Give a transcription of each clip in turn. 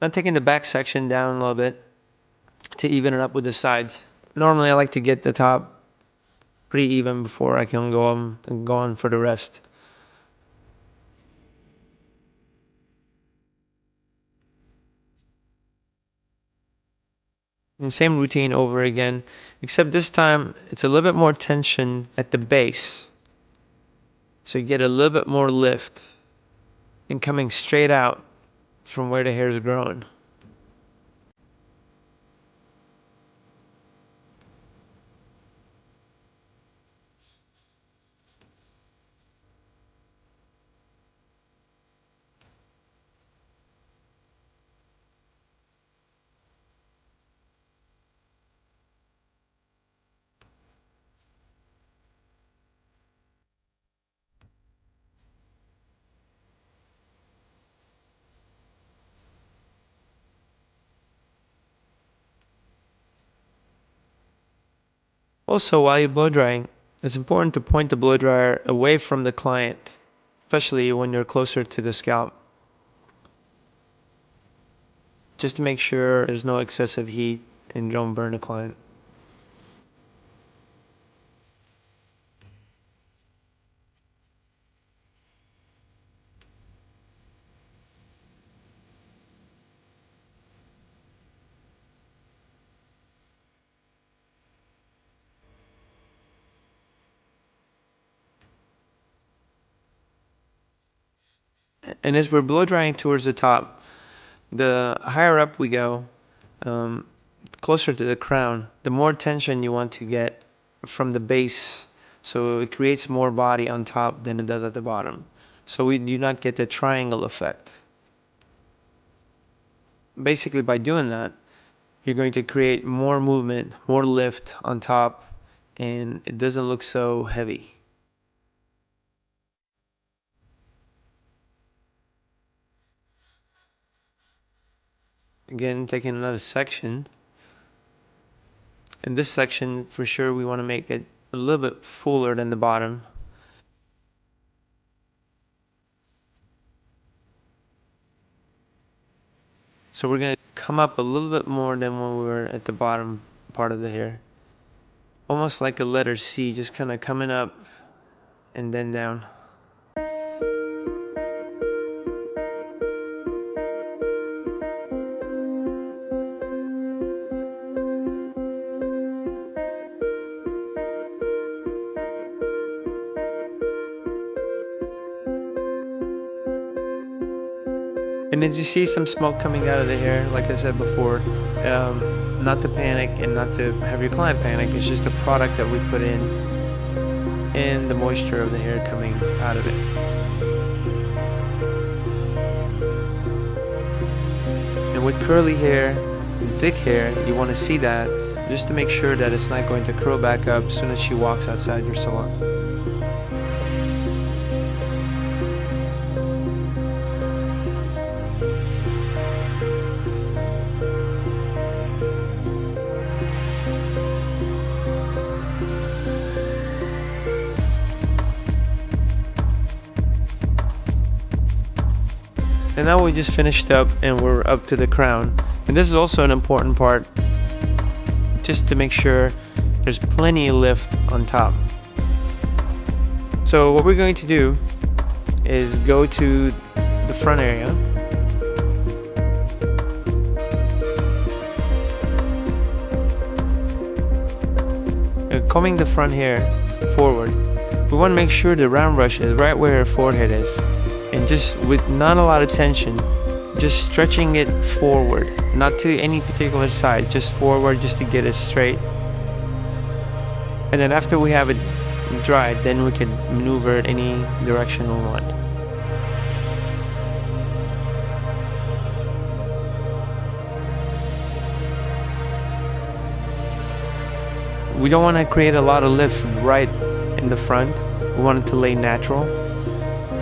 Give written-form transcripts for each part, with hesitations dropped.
Now taking the back section down a little bit to even it up with the sides. Normally I like to get the top pretty even before I can go on for the rest. And same routine over again, except this time it's a little bit more tension at the base. So you get a little bit more lift and coming straight out from where the hair is growing. Also, while you're blow drying, it's important to point the blow dryer away from the client, especially when you're closer to the scalp, just to make sure there's no excessive heat and don't burn the client. And as we're blow drying towards the top, the higher up we go, um, closer to the crown, the more tension you want to get from the base, so it creates more body on top than it does at the bottom. So we do not get the triangle effect. Basically, by doing that, you're going to create more movement, more lift on top, and it doesn't look so heavy. Again, taking another section. In this section, for sure, we want to make it a little bit fuller than the bottom. So we're going to come up a little bit more than when we were at the bottom part of the hair. Almost like a letter C, just kind of coming up and then down. And as you see some smoke coming out of the hair, like I said before, not to panic and not to have your client panic. It's just a product that we put in and the moisture of the hair coming out of it. And with curly hair and thick hair, you want to see that just to make sure that it's not going to curl back up as soon as she walks outside your salon. And now we just finished up and we're up to the crown. And this is also an important part, just to make sure there's plenty of lift on top. So what we're going to do is go to the front area. Combing the front hair forward, we want to make sure the round brush is right where her forehead is. And just with not a lot of tension, just stretching it forward, not to any particular side, just forward, just to get it straight. And then after we have it dried, then we can maneuver it any direction we want. We don't want to create a lot of lift right in the front. We want it to lay natural.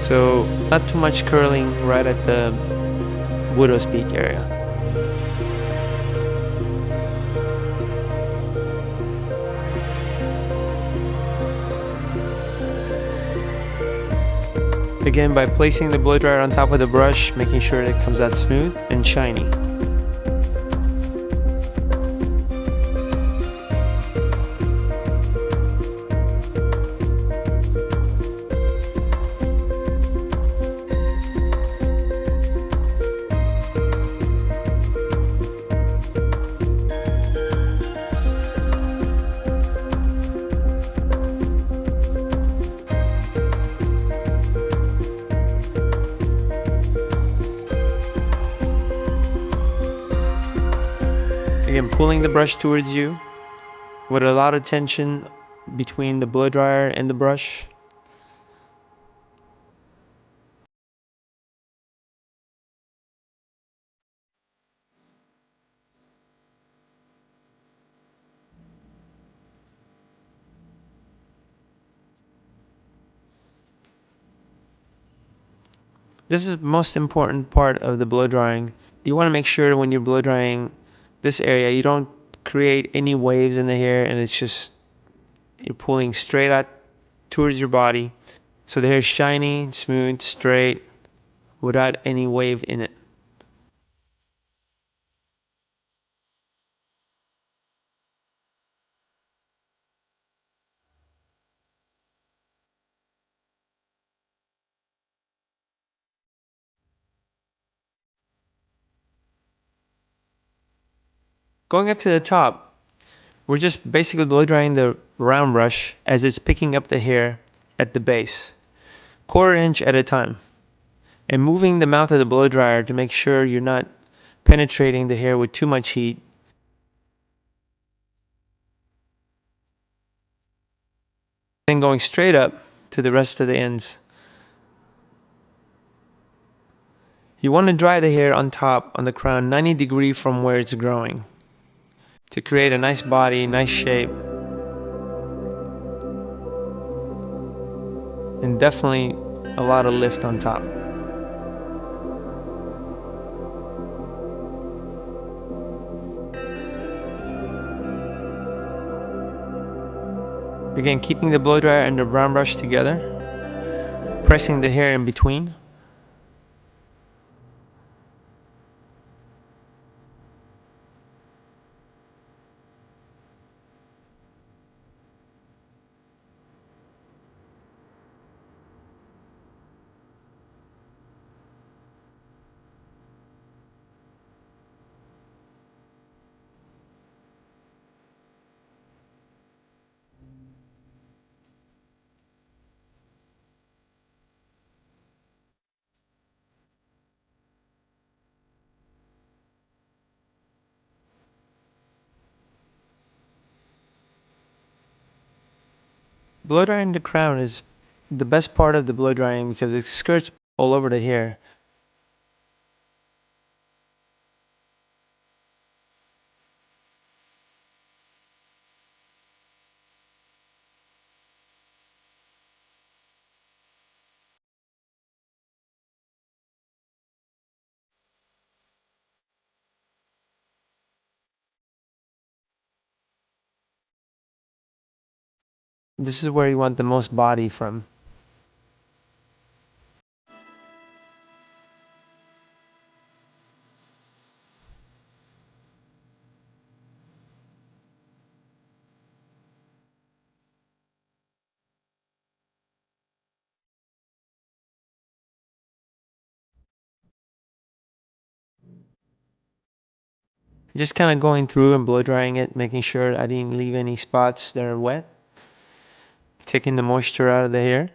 So not too much curling right at the widow's peak area. Again, by placing the blow dryer on top of the brush, making sure it comes out smooth and shiny. Again, pulling the brush towards you with a lot of tension between the blow dryer and the brush. This is the most important part of the blow drying. You want to make sure when you're blow drying this area, you don't create any waves in the hair, and it's just you're pulling straight out towards your body. So the hair is shiny, smooth, straight, without any wave in it. Going up to the top, we're just basically blow drying the round brush as it's picking up the hair at the base, quarter inch at a time, and moving the mouth of the blow dryer to make sure you're not penetrating the hair with too much heat. Then going straight up to the rest of the ends. You want to dry the hair on top on the crown 90 degrees from where it's growing to create a nice body, nice shape, and definitely a lot of lift on top. Again, keeping the blow dryer and the brown brush together, pressing the hair in between. Blow drying the crown is the best part of the blow drying because it skirts all over the hair. This is where you want the most body from. Just kind of going through and blow drying it, making sure I didn't leave any spots that are wet, taking the moisture out of the hair.